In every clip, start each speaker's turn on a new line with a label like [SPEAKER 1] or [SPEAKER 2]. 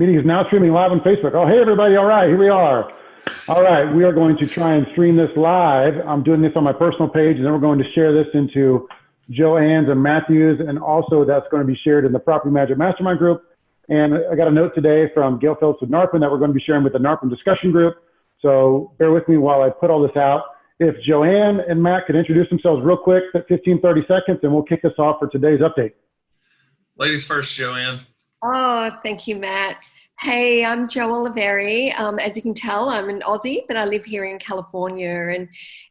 [SPEAKER 1] Meeting is now streaming live on Facebook. Oh, hey, everybody. All right, here we are. All right, we are going to try and stream this live. I'm doing this on my personal page, and then we're going to share this into Joanne's and Matthew's, and also that's going to be shared in the Property Management Mastermind group. And I got a note today from Gail Phillips with NARPM that we're going to be sharing with the NARPM discussion group. So bear with me while I put all this out. If Joanne and Matt could introduce themselves real quick, 15, 30 seconds, and we'll kick this off for today's update.
[SPEAKER 2] Ladies first, Joanne.
[SPEAKER 3] Oh, thank you, Matt. Hey, I'm Jo Oliveri. As you can tell, I'm an Aussie, but I live here in California.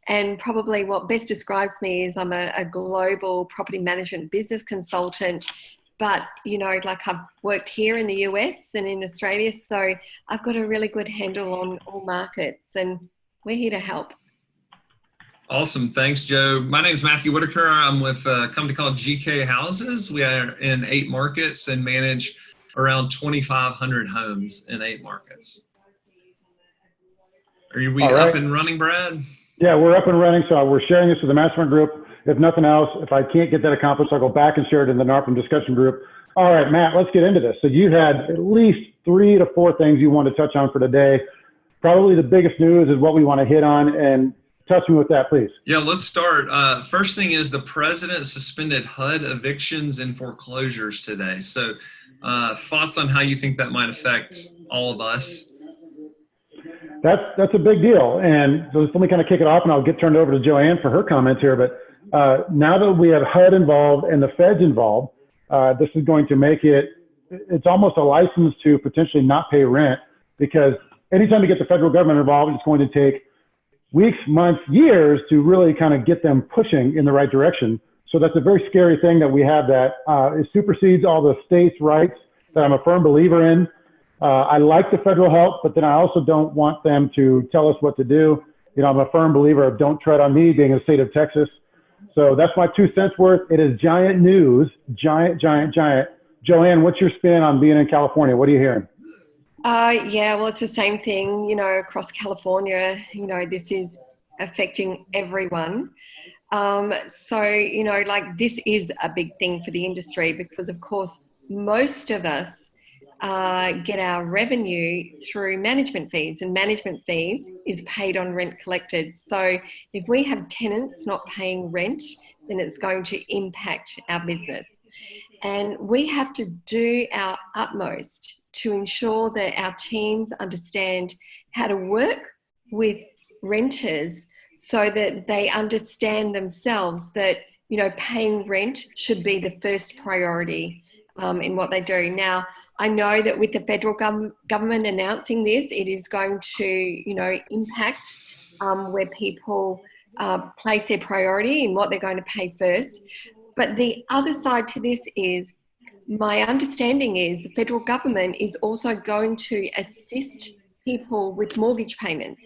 [SPEAKER 3] And probably what best describes me is I'm a global property management business consultant. But, you know, like I've worked here in the US and in Australia, so I've got a really good handle on all markets, and we're here to help.
[SPEAKER 2] Awesome. Thanks, Jo. My name is Matthew Whitaker. I'm with a company called GKHouses. We are in 8 markets and manage around 2,500 homes in 8 markets. Are we up and running, Brad?
[SPEAKER 1] Yeah, we're up and running. So we're sharing this with the mastermind group. If nothing else, if I can't get that accomplished, I'll go back and share it in the NARPM discussion group. All right, Matt, let's get into this. So you had at least 3 to 4 things you want to touch on for today. Probably the biggest news is what we want to hit on, and touch me with that, please.
[SPEAKER 2] Yeah, let's start. First thing is the president suspended HUD evictions and foreclosures today. So thoughts on how you think that might affect all of us?
[SPEAKER 1] That's a big deal. And so let me kind of kick it off, and I'll get turned over to Joanne for her comments here. But now that we have HUD involved and the feds involved, this is going to make it's almost a license to potentially not pay rent, because anytime you get the federal government involved, it's going to take weeks, months, years to really kind of get them pushing in the right direction. So that's a very scary thing that we have, that it supersedes all the states' rights that I'm a firm believer in. I like the federal help, but then I also don't want them to tell us what to do. You know, I'm a firm believer of don't tread on me, being a state of Texas. So that's my 2 cents worth. It is giant news, giant. Joanne, what's your spin on being in California? What are you hearing?
[SPEAKER 3] Yeah, well, it's the same thing, you know, across California. You know, this is affecting everyone. So, you know, like, this is a big thing for the industry, because, of course, most of us get our revenue through management fees, and management fees is paid on rent collected. So if we have tenants not paying rent, then it's going to impact our business. And we have to do our utmost to ensure that our teams understand how to work with renters, so that they understand themselves that, you know, paying rent should be the first priority in what they do. Now, I know that with the federal government announcing this, it is going to, you know, impact where people place their priority in what they're going to pay first. But the other side to this is, my understanding is the federal government is also going to assist people with mortgage payments.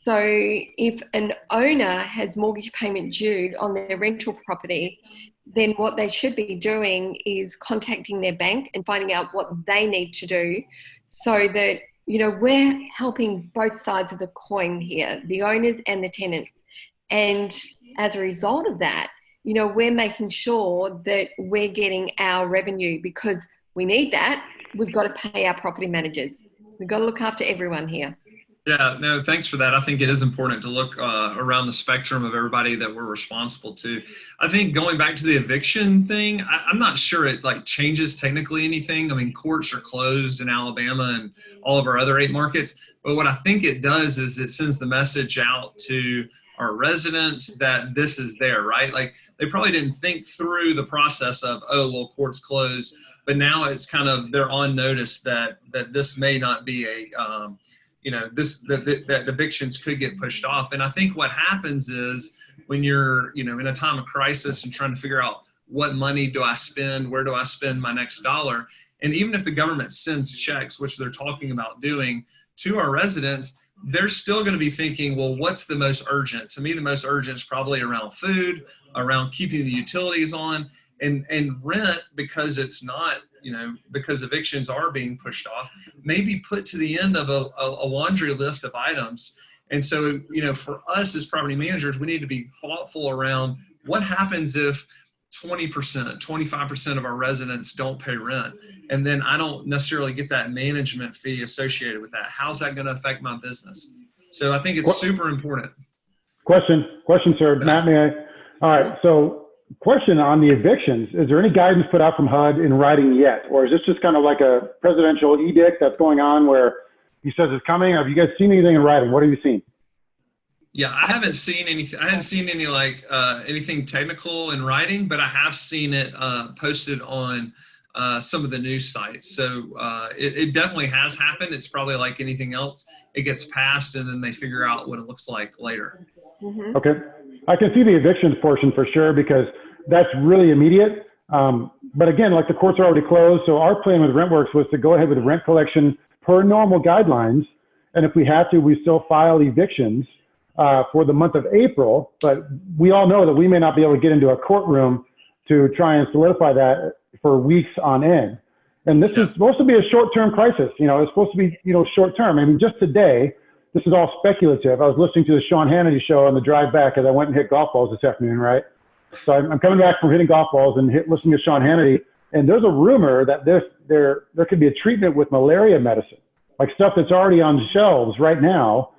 [SPEAKER 3] So if an owner has mortgage payment due on their rental property, then what they should be doing is contacting their bank and finding out what they need to do, so that, you know, we're helping both sides of the coin here, the owners and the tenants. And as a result of that, you know, we're making sure that we're getting our revenue, because we need that. We've got to pay our property managers. We've got to look after everyone here.
[SPEAKER 2] Yeah, no, thanks for that. I think it is important to look around the spectrum of everybody that we're responsible to. I think going back to the eviction thing, I'm not sure it like changes technically anything. I mean, courts are closed in Alabama and all of our other 8 markets. But what I think it does is it sends the message out to our residents that this is there, right? Like, they probably didn't think through the process of, oh, well, court's closed. But now it's kind of, they're on notice that this may not be a, you know, that evictions could get pushed off. And I think what happens is, when you're, you know, in a time of crisis and trying to figure out what money do I spend, where do I spend my next dollar? And even if the government sends checks, which they're talking about doing, to our residents, they're still going to be thinking, well, what's the most urgent? To me, the most urgent is probably around food, around keeping the utilities on, and rent, because it's not, you know, because evictions are being pushed off, maybe put to the end of a laundry list of items. And so, you know, for us as property managers, we need to be thoughtful around what happens if 20%, 25% of our residents don't pay rent. And then I don't necessarily get that management fee associated with that. How's that going to affect my business? So I think it's super important.
[SPEAKER 1] Question, sir. Matt, may I? All right. So question on the evictions. Is there any guidance put out from HUD in writing yet? Or is this just kind of like a presidential edict that's going on where he says it's coming? Have you guys seen anything in writing? What have you seen?
[SPEAKER 2] Yeah, I haven't seen anything. I haven't seen any anything technical in writing, but I have seen it posted on some of the news sites. So it definitely has happened. It's probably like anything else. It gets passed and then they figure out what it looks like later.
[SPEAKER 3] Mm-hmm.
[SPEAKER 1] Okay. I can see the evictions portion for sure because that's really immediate. But again, like the courts are already closed. So our plan with RentWorks was to go ahead with rent collection per normal guidelines. And if we have to, we still file evictions for the month of April. But we all know that we may not be able to get into a courtroom to try and solidify that for weeks on end. And this is supposed to be a short-term crisis. You know, it's supposed to be, short-term. I mean, just today, this is all speculative. I was listening to the Sean Hannity show on the drive back as I went and hit golf balls this afternoon, right? So I'm coming back from hitting golf balls and listening to Sean Hannity. And there's a rumor that there could be a treatment with malaria medicine, like stuff that's already on shelves right now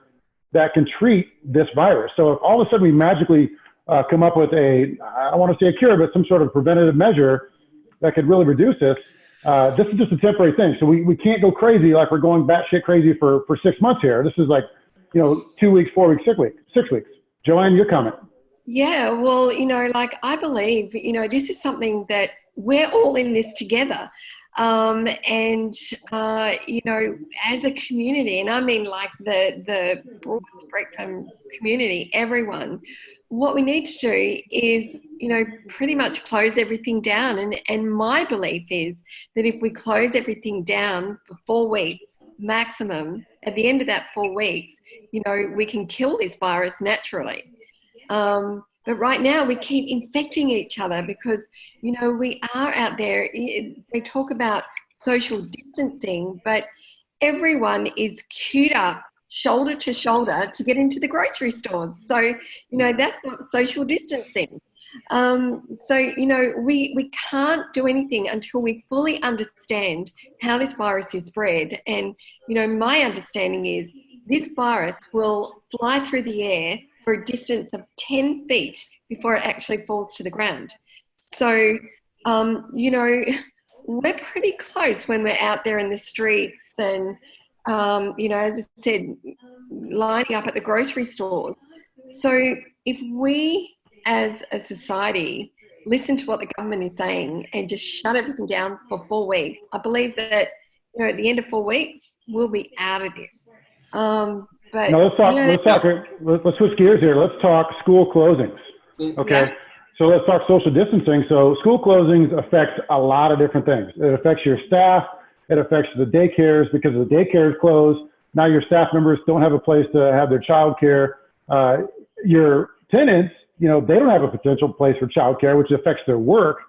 [SPEAKER 1] that can treat this virus. So if all of a sudden we magically come up with I don't want to say a cure, but some sort of preventative measure that could really reduce this, this is just a temporary thing. So we can't go crazy like we're going batshit crazy for 6 months here. This is like, 2 weeks, 4 weeks, 6 weeks. Joanne, your comment.
[SPEAKER 3] Yeah, well, I believe, this is something that we're all in this together. And as a community, and I mean like the broad spectrum community, everyone, what we need to do is, pretty much close everything down. And my belief is that if we close everything down for 4 weeks maximum, at the end of that 4 weeks, we can kill this virus naturally. But right now we keep infecting each other because, we are out there. They talk about social distancing, but everyone is queued up shoulder to shoulder to get into the grocery stores. So, that's not social distancing. We can't do anything until we fully understand how this virus is spread. And, my understanding is this virus will fly through the air for a distance of 10 feet before it actually falls to the ground. So, we're pretty close when we're out there in the streets and, as I said, lining up at the grocery stores. So if we as a society listen to what the government is saying and just shut everything down for 4 weeks, I believe that, at the end of 4 weeks, we'll be out of this. But
[SPEAKER 1] now let's switch gears here. Let's talk school closings. Okay.
[SPEAKER 3] Yeah.
[SPEAKER 1] So let's talk social distancing. So school closings affect a lot of different things. It affects your staff. It affects the daycares because the daycare is closed. Now your staff members don't have a place to have their child care. Your tenants, they don't have a potential place for child care, which affects their work.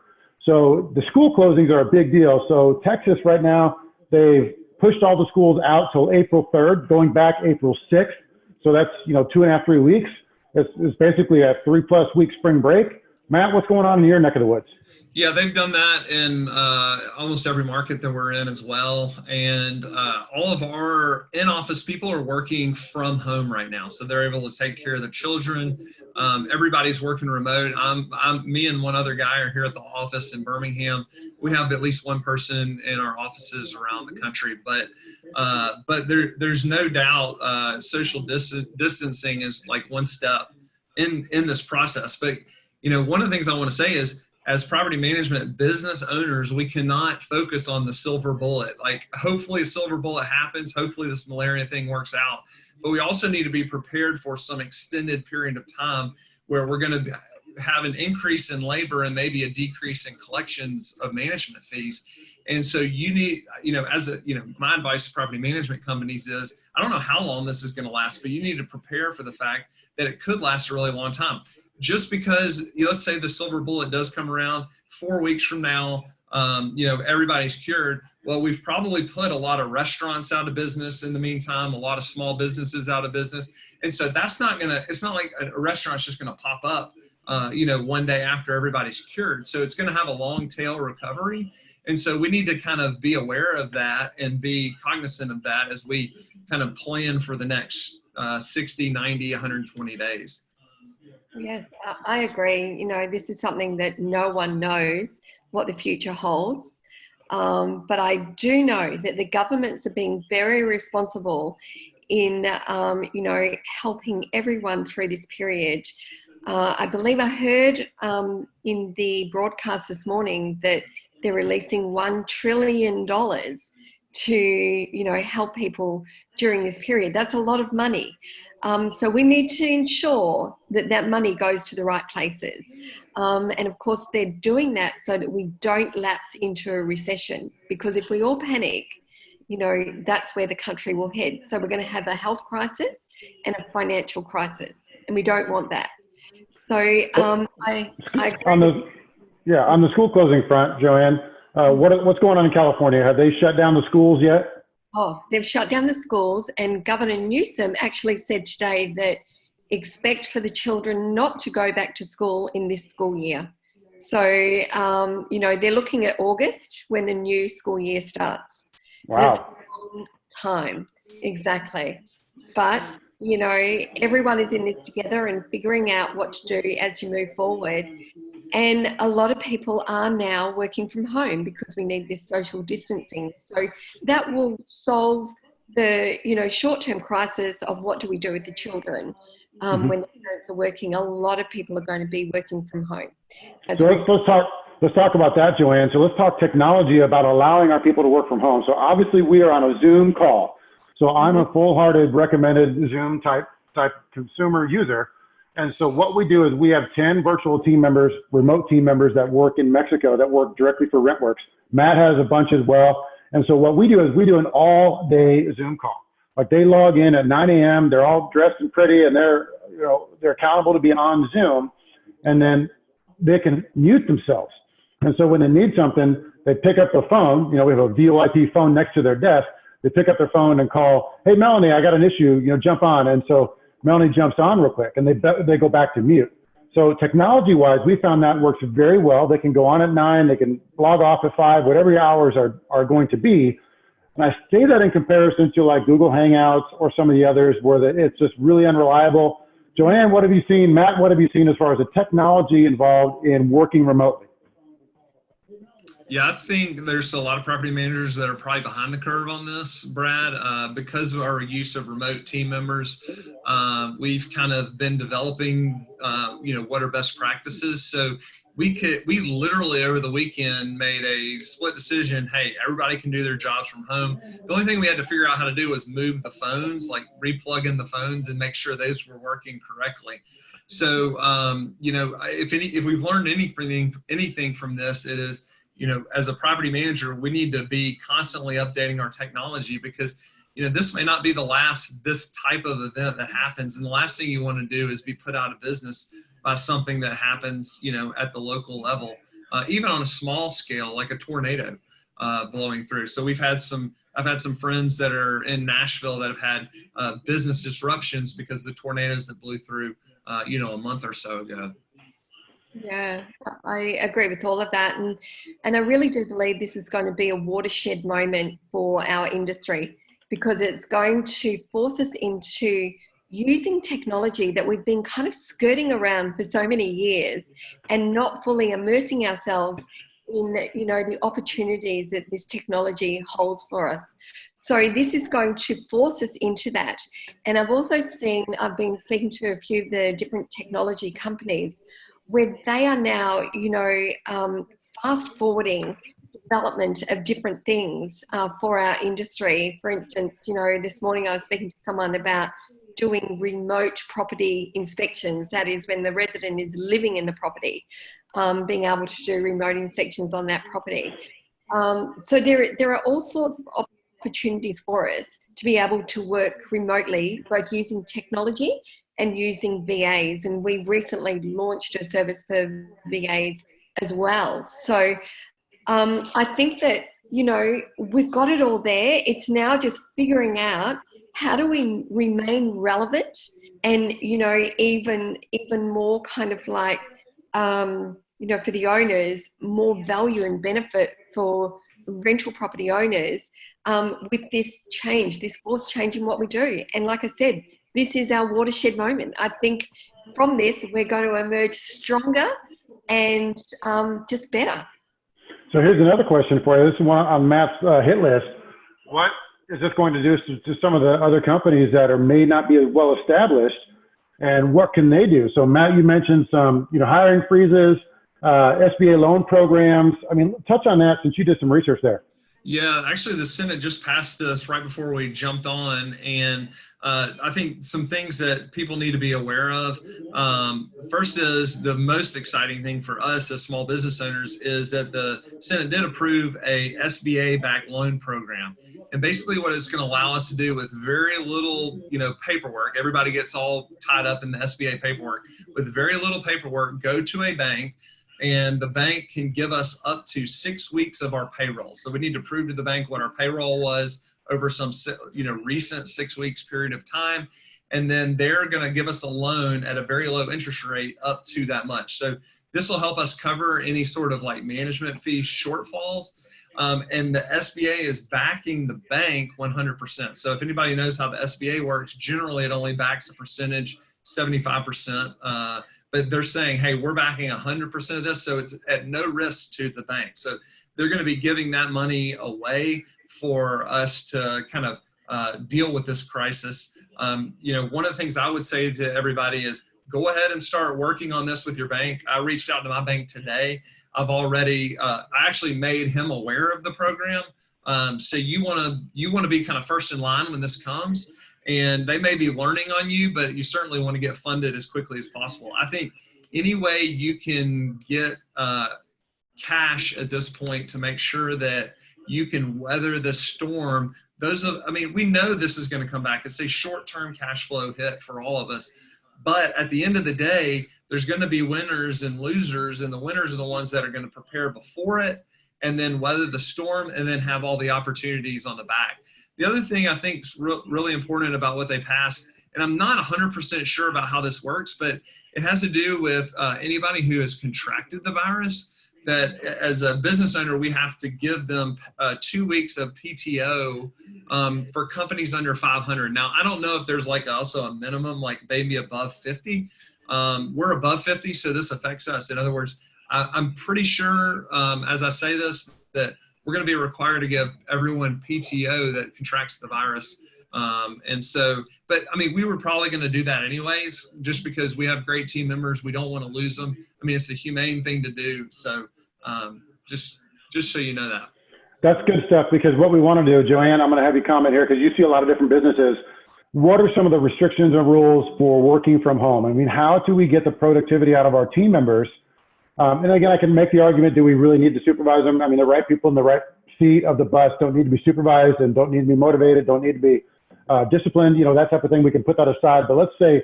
[SPEAKER 1] So the school closings are a big deal. So Texas right now, they've pushed all the schools out till April 3rd, going back April 6th. So that's, 2.5, 3 weeks. It's basically a 3+ week spring break. Matt, what's going on in your neck of the woods?
[SPEAKER 2] Yeah, they've done that in almost every market that we're in as well. And all of our in-office people are working from home right now. So they're able to take care of their children. Everybody's working remote. Me and one other guy are here at the office in Birmingham. We have at least one person in our offices around the country. But there's no doubt social distancing is like one step in this process. But, one of the things I want to say is, as property management business owners, we cannot focus on the silver bullet. Like, hopefully a silver bullet happens. Hopefully this malaria thing works out. But we also need to be prepared for some extended period of time where we're going to have an increase in labor and maybe a decrease in collections of management fees. And so you need, my advice to property management companies is, I don't know how long this is going to last, but you need to prepare for the fact that it could last a really long time. Just because, let's say the silver bullet does come around 4 weeks from now, everybody's cured. Well, we've probably put a lot of restaurants out of business in the meantime, a lot of small businesses out of business. And so it's not like a restaurant's just going to pop up one day after everybody's cured. So it's going to have a long tail recovery. And so we need to kind of be aware of that and be cognizant of that as we kind of plan for the next 60, 90, 120 days.
[SPEAKER 3] Yes, I agree. This is something that no one knows what the future holds. But I do know that the governments are being very responsible in, helping everyone through this period. I believe I heard in the broadcast this morning that they're releasing $1 trillion to, help people during this period. That's a lot of money. So we need to ensure that that money goes to the right places. And of course, they're doing that so that we don't lapse into a recession, because if we all panic, that's where the country will head. So we're going to have a health crisis and a financial crisis, and we don't want that. So I agree.
[SPEAKER 1] On the school closing front, Joanne, what's going on in California? Have they shut down the schools yet?
[SPEAKER 3] Oh, they've shut down the schools, and Governor Newsom actually said today that expect for the children not to go back to school in this school year. So, they're looking at August when the new school year starts.
[SPEAKER 1] Wow.
[SPEAKER 3] That's a long time, exactly. But, everyone is in this together and figuring out what to do as you move forward. And a lot of people are now working from home because we need this social distancing. So that will solve the, short-term crisis of what do we do with the children when the parents are working. A lot of people are going to be working from home.
[SPEAKER 1] So let's talk about that, Joanne. So let's talk technology about allowing our people to work from home. So obviously we are on a Zoom call. So I'm a full-hearted recommended Zoom type consumer user. And so what we do is we have 10 virtual team members, remote team members that work in Mexico that work directly for RentWorks. Matt has a bunch as well. And so what we do is we do an all-day Zoom call. Like they log in at 9 a.m., they're all dressed and pretty, and they're accountable to be on Zoom, and then they can mute themselves. And so when they need something, they pick up the phone. We have a VoIP phone next to their desk. They pick up their phone and call, "Hey, Melanie, I got an issue, jump on." And so Melanie jumps on real quick, and they go back to mute. So technology-wise, we found that works very well. They can go on at 9, they can log off at 5, whatever your hours are going to be. And I say that in comparison to like Google Hangouts or some of the others where it's just really unreliable. Joanne, what have you seen? Matt, what have you seen as far as the technology involved in working remotely?
[SPEAKER 2] Yeah, I think there's a lot of property managers that are probably behind the curve on this, Brad, because of our use of remote team members. We've kind of been developing, what are best practices. So we literally over the weekend made a split decision. Hey, everybody can do their jobs from home. The only thing we had to figure out how to do was move the phones, like replug in the phones and make sure those were working correctly. So, if we've learned anything from this, it is, as a property manager, we need to be constantly updating our technology because, this may not be this type of event that happens. And the last thing you want to do is be put out of business by something that happens, at the local level, even on a small scale, like a tornado blowing through. So I've had some friends that are in Nashville that have had business disruptions because of the tornadoes that blew through, a month or so ago.
[SPEAKER 3] Yeah, I agree with all of that. And I really do believe this is going to be a watershed moment for our industry because it's going to force us into using technology that we've been kind of skirting around for so many years and not fully immersing ourselves in, the opportunities that this technology holds for us. So this is going to force us into that. And I've been speaking to a few of the different technology companies where they are now, fast forwarding development of different things for our industry. For instance, this morning I was speaking to someone about doing remote property inspections. That is when the resident is living in the property, being able to do remote inspections on that property. So there are all sorts of opportunities for us to be able to work remotely, both using technology and using VAs. And we've recently launched a service for VAs as well. So I think that, we've got it all there. It's now just figuring out how do we remain relevant and, even more kind of like for the owners, more value and benefit for rental property owners with this change, this forced change in what we do. And like I said, this is our watershed moment. I think from this, we're going to emerge stronger and just better.
[SPEAKER 1] So here's another question for you. This is one on Matt's hit list. What is this going to do to some of the other companies that may not be well established, and what can they do? So Matt, you mentioned some, hiring freezes, SBA loan programs. I mean, touch on that since you did some research there.
[SPEAKER 2] Yeah, actually the Senate just passed this right before we jumped on, and I think some things that people need to be aware of. First is the most exciting thing for us as small business owners is that the Senate did approve a SBA-backed loan program. And basically what it's going to allow us to do with very little, paperwork, everybody gets all tied up in the SBA paperwork, with very little paperwork, go to a bank, and the bank can give us up to 6 weeks of our payroll. So we need to prove to the bank what our payroll was over some, recent 6 weeks period of time. And then they're going to give us a loan at a very low interest rate up to that much. So this will help us cover any sort of like management fee shortfalls. And the SBA is backing the bank 100%. So if anybody knows how the SBA works, generally it only backs a percentage, 75%. But they're saying, hey, we're backing 100% of this, so it's at no risk to the bank. So they're going to be giving that money away for us to kind of deal with this crisis. One of the things I would say to everybody is go ahead and start working on this with your bank. I reached out to my bank today. I've already, I actually made him aware of the program. So you want to be kind of first in line when this comes. And they may be learning on you, but you certainly want to get funded as quickly as possible. I think any way you can get cash at this point to make sure that you can weather the storm, we know this is going to come back. It's a short-term cash flow hit for all of us. But at the end of the day, there's going to be winners and losers, and the winners are the ones that are going to prepare before it and then weather the storm and then have all the opportunities on the back. The other thing I think is really important about what they passed, and I'm not 100% sure about how this works, but it has to do with anybody who has contracted the virus, that as a business owner, we have to give them 2 weeks of PTO for companies under 500. Now, I don't know if there's also a minimum, like maybe above 50. We're above 50, so this affects us. In other words, I'm pretty sure as I say this, that we're going to be required to give everyone PTO that contracts the virus. We were probably going to do that anyways, just because we have great team members. We don't want to lose them. It's a humane thing to do. So just so you know that.
[SPEAKER 1] That's good stuff, because what we want to do, Joanne, I'm going to have you comment here because you see a lot of different businesses. What are some of the restrictions and rules for working from home? How do we get the productivity out of our team members? And again, I can make the argument, do we really need to supervise them? The right people in the right seat of the bus don't need to be supervised and don't need to be motivated, don't need to be disciplined, that type of thing. We can put that aside. But let's say,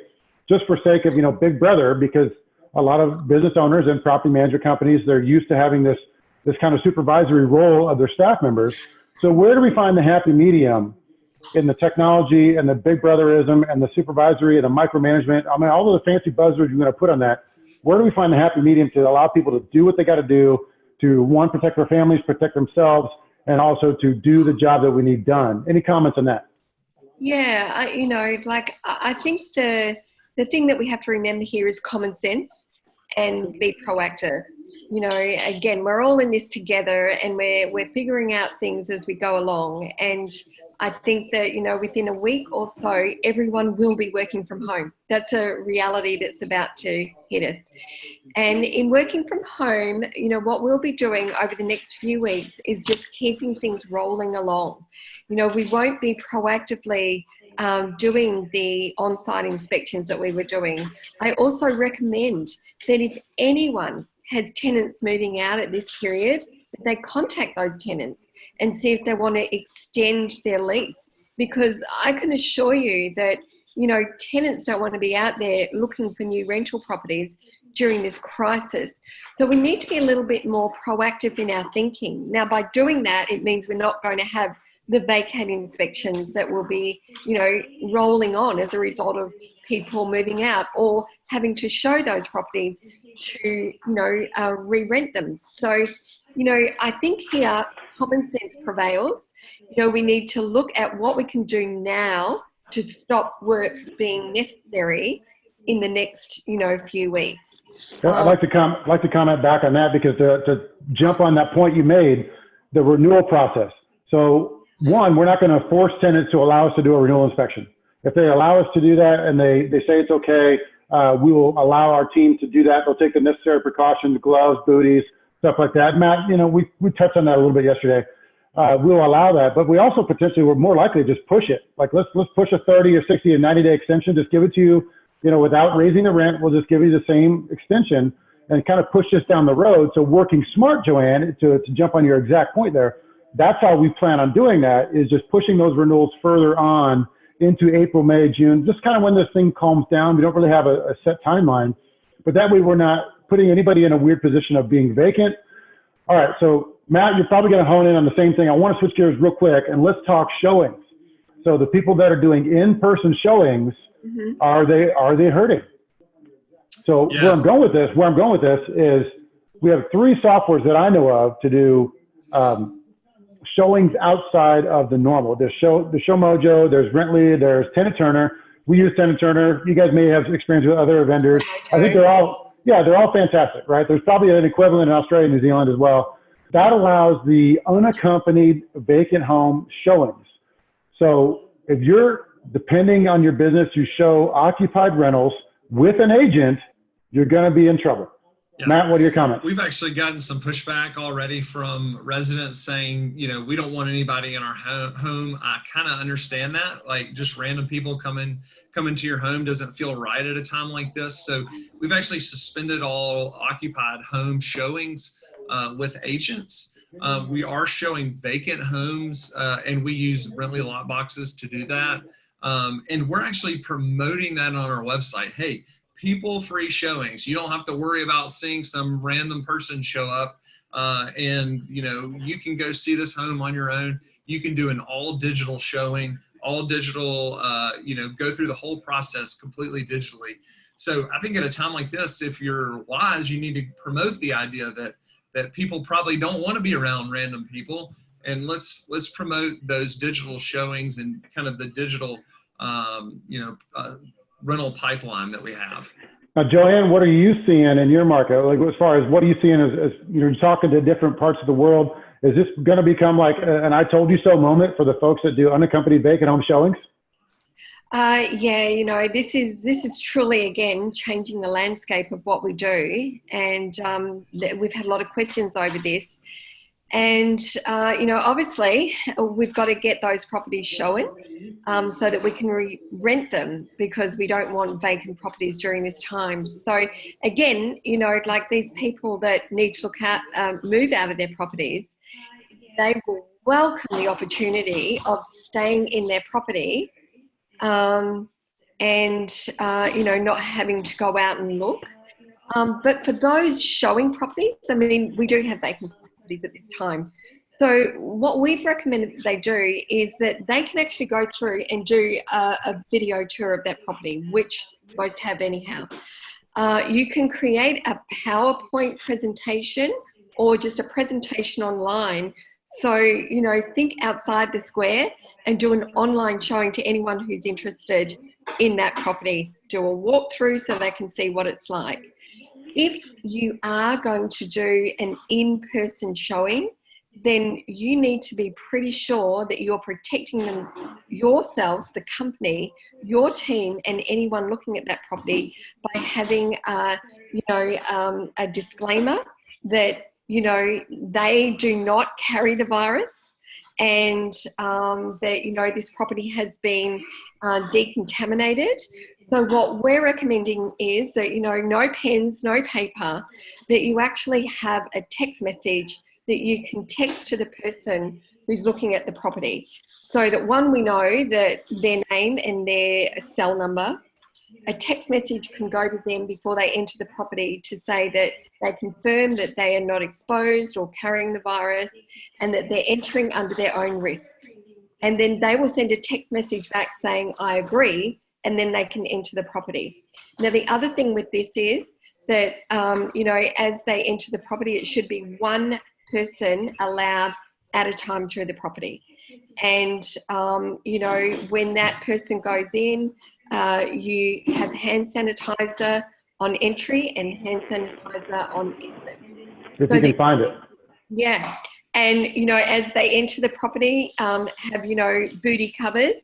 [SPEAKER 1] just for sake of, Big Brother, because a lot of business owners and property management companies, they're used to having this kind of supervisory role of their staff members. So where do we find the happy medium in the technology and the Big Brotherism and the supervisory and the micromanagement? All of the fancy buzzwords you're going to put on that. Where do we find the happy medium to allow people to do what they got to do, to one, protect their families, protect themselves, and also to do the job that we need done? Any comments on that?
[SPEAKER 3] Yeah, I think the thing that we have to remember here is common sense and be proactive. Again, we're all in this together, and we're figuring out things as we go along. And I think that, within a week or so, everyone will be working from home. That's a reality that's about to hit us. And in working from home, what we'll be doing over the next few weeks is just keeping things rolling along. We won't be proactively doing the on-site inspections that we were doing. I also recommend that if anyone has tenants moving out at this period, that they contact those tenants and see if they want to extend their lease. Because I can assure you that, tenants don't want to be out there looking for new rental properties during this crisis. So we need to be a little bit more proactive in our thinking. Now, by doing that, it means we're not going to have the vacate inspections that will be, rolling on as a result of people moving out or having to show those properties to, re-rent them. So, I think here common sense prevails. We need to look at what we can do now to stop work being necessary in the next, few weeks.
[SPEAKER 1] I'd like to comment back on that, because to jump on that point you made, the renewal process. So one, we're not going to force tenants to allow us to do a renewal inspection. If they allow us to do that and they say it's okay, we will allow our team to do that. They'll take the necessary precautions, gloves, booties, stuff like that. Matt, we touched on that a little bit yesterday. We'll allow that, but we also potentially, we're more likely to just push it. Like let's push a 30 or 60 or 90-day extension, just give it to you, without raising the rent. We'll just give you the same extension and kind of push this down the road. So working smart, Joanne, to jump on your exact point there, that's how we plan on doing that, is just pushing those renewals further on into April, May, June, just kind of when this thing calms down. We don't really have a set timeline, but that way we're not putting anybody in a weird position of being vacant. All right, so Matt, you're probably going to hone in on the same thing. I want to switch gears real quick and let's talk showings. So the people that are doing in-person showings, are they hurting? So where I'm going with this is we have 3 softwares that I know of to do showings outside of the normal. There's the Show Mojo, there's Rently, there's Tenant Turner. We use Tenant Turner. You guys may have experience with other vendors. I think they're all fantastic, right? There's probably an equivalent in Australia and New Zealand as well. That allows the unaccompanied vacant home showings. So if you're, depending on your business, you show occupied rentals with an agent, you're going to be in trouble. Yeah. Matt, what are your comments?
[SPEAKER 2] We've actually gotten some pushback already from residents saying, we don't want anybody in our home. I kind of understand that. Like, just random people coming to your home doesn't feel right at a time like this. So we've actually suspended all occupied home showings with agents. We are showing vacant homes, and we use Rently lot boxes to do that. And we're actually promoting that on our website. Hey, people free showings. You don't have to worry about seeing some random person show up, and you can go see this home on your own. You can do an all digital showing, all digital, go through the whole process completely digitally. So I think at a time like this, if you're wise, you need to promote the idea that people probably don't want to be around random people, and let's promote those digital showings and kind of the digital rental pipeline that we have.
[SPEAKER 1] Now, Joanne, what are you seeing in your market? Like, as far as what are you seeing as you're talking to different parts of the world? Is this going to become like an "I told you so" moment for the folks that do unaccompanied vacant home showings?
[SPEAKER 3] This is truly, again, changing the landscape of what we do, and we've had a lot of questions over this. And, obviously we've got to get those properties showing so that we can rent them, because we don't want vacant properties during this time. So again, like these people that need to look at, move out of their properties, they will welcome the opportunity of staying in their property and, not having to go out and look. But for those showing properties, we do have vacant properties at this time. So what we've recommended that they do is that they can actually go through and do a video tour of that property, which most have anyhow. You can create a PowerPoint presentation or just a presentation online. So, think outside the square and do an online showing to anyone who's interested in that property. Do a walkthrough so they can see what it's like. If you are going to do an in-person showing, then you need to be pretty sure that you're protecting them, yourselves, the company, your team, and anyone looking at that property by having a disclaimer that, they do not carry the virus, and that, this property has been decontaminated. So what we're recommending is that, no pens, no paper, that you actually have a text message that you can text to the person who's looking at the property, so that one, we know that their name and their cell number. A text message can go to them before they enter the property to say that they confirm that they are not exposed or carrying the virus, and that they're entering under their own risks. And then they will send a text message back saying, "I agree," and then they can enter the property. Now, the other thing with this is that, you know, as they enter the property, it should be one person allowed at a time through the property. And, you know, when that person goes in, you have hand sanitizer on entry and hand sanitizer on exit.
[SPEAKER 1] If you can find it.
[SPEAKER 3] Yeah. And, you know, as they enter the property, have, you know, booty covers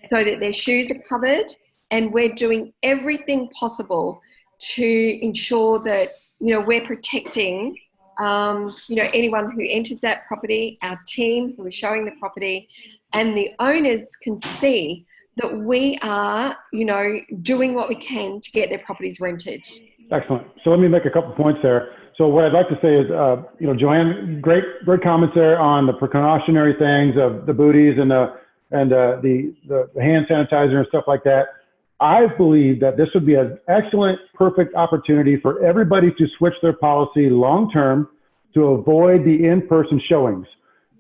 [SPEAKER 3] so that their shoes are covered. And we're doing everything possible to ensure that, you know, we're protecting, you know, anyone who enters that property, our team who are showing the property, and the owners can see that we are, you know, doing what we can to get their properties rented.
[SPEAKER 1] Excellent. So let me make a couple points there. So what I'd like to say is, you know, Joanne, great comments there on the precautionary things of the booties and the hand sanitizer and stuff like that. I believe that this would be an excellent, perfect opportunity for everybody to switch their policy long-term to avoid the in-person showings.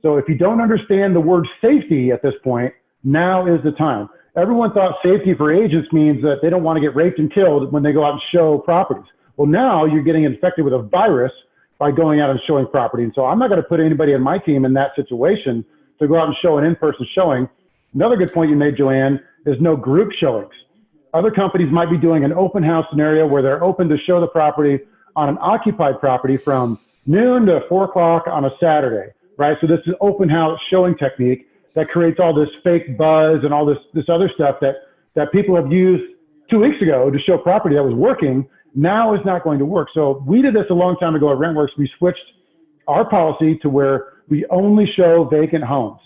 [SPEAKER 1] So if you don't understand the word safety at this point, now is the time. Everyone thought safety for agents means that they don't want to get raped and killed when they go out and show properties. Well, now you're getting infected with a virus by going out and showing property. And so I'm not going to put anybody in my team in that situation to go out and show an in-person showing. Another good point you made, Joanne, is no group showings. Other companies might be doing an open house scenario where they're open to show the property on an occupied property from noon to 4 o'clock on a Saturday, right? So this is open house showing technique that creates all this fake buzz and all this other stuff that people have used 2 weeks ago to show property that was working. Now is not going to work. So we did this a long time ago at RentWorks. We switched our policy to where we only show vacant homes.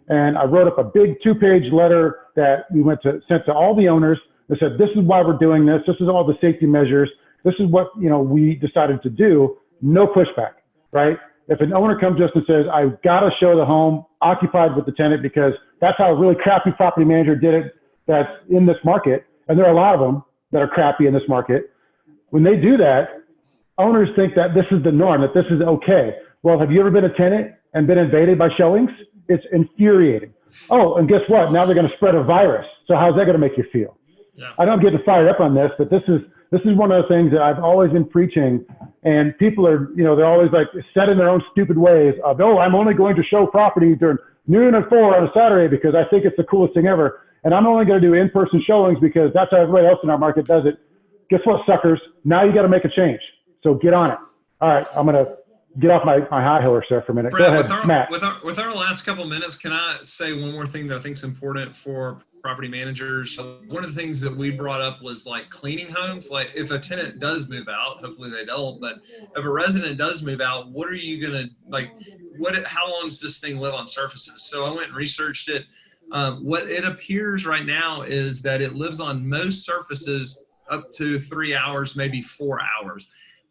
[SPEAKER 1] And I wrote up a big 2-page letter that we sent to all the owners that said, this is why we're doing this. This is all the safety measures. This is what, you know, we decided to do. No pushback, right? If an owner comes to us and says, I've got to show the home occupied with the tenant because that's how a really crappy property manager did it that's in this market, and there are a lot of them that are crappy in this market. When they do that, owners think that this is the norm, that this is okay. Well, have you ever been a tenant and been invaded by showings? It's infuriating. Oh, and guess what? Now they're going to spread a virus. So how's that going to make you feel? Yeah. I don't get fired up on this, but this is one of the things that I've always been preaching. And people are, you know, they're always like set in their own stupid ways of, oh, I'm only going to show property during noon and 4 on a Saturday because I think it's the coolest thing ever. And I'm only going to do in-person showings because that's how everybody else in our market does it. Guess what, suckers? Now you got to make a change. So get on it. All right, I'm going to get off my high horse there for a minute.
[SPEAKER 2] Brad,
[SPEAKER 1] go ahead, Matt.
[SPEAKER 2] With our last couple of minutes, can I say one more thing that I think is important for property managers? One of the things that we brought up was like cleaning homes. Like if a tenant does move out, hopefully they don't, but if a resident does move out, what are you going to like, how long does this thing live on surfaces? So I went and researched it. What it appears right now is that it lives on most surfaces up to 3 hours, maybe 4 hours.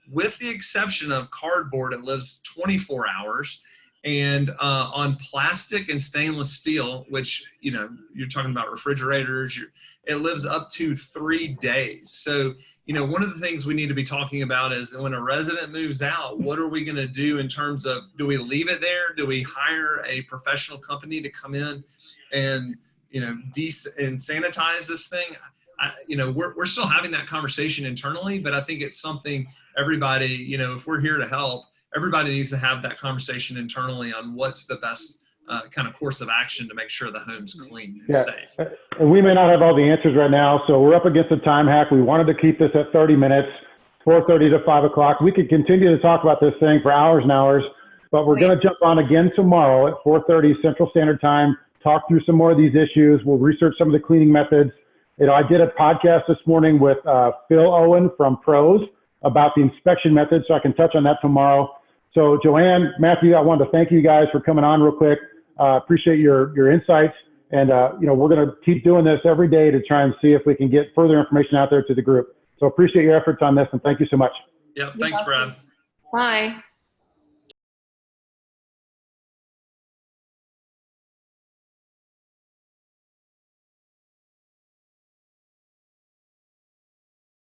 [SPEAKER 2] With the exception of cardboard, it lives 24 hours. And on plastic and stainless steel, which, you know, you're talking about refrigerators, it lives up to 3 days. So, you know, one of the things we need to be talking about is when a resident moves out, what are we going to do in terms of, do we leave it there? Do we hire a professional company to come in and, you know, and sanitize this thing? You know, we're still having that conversation internally, but I think it's something everybody, you know, if we're here to help, everybody needs to have that conversation internally on what's the best kind of course of action to make sure the home's clean and safe.
[SPEAKER 1] And we may not have all the answers right now, so we're up against a time hack. We wanted to keep this at 30 minutes, 4:30 to 5 o'clock. We could continue to talk about this thing for hours and hours, but we're going to jump on again tomorrow at 4:30 Central Standard Time, talk through some more of these issues. We'll research some of the cleaning methods. You know, I did a podcast this morning with Phil Owen from Pros about the inspection method, so I can touch on that tomorrow. So Joanne, Matthew, I wanted to thank you guys for coming on real quick. Appreciate your insights. And, you know, we're going to keep doing this every day to try and see if we can get further information out there to the group. So appreciate your efforts on this, and thank you so much.
[SPEAKER 2] Yeah, thanks, Brad.
[SPEAKER 3] Bye.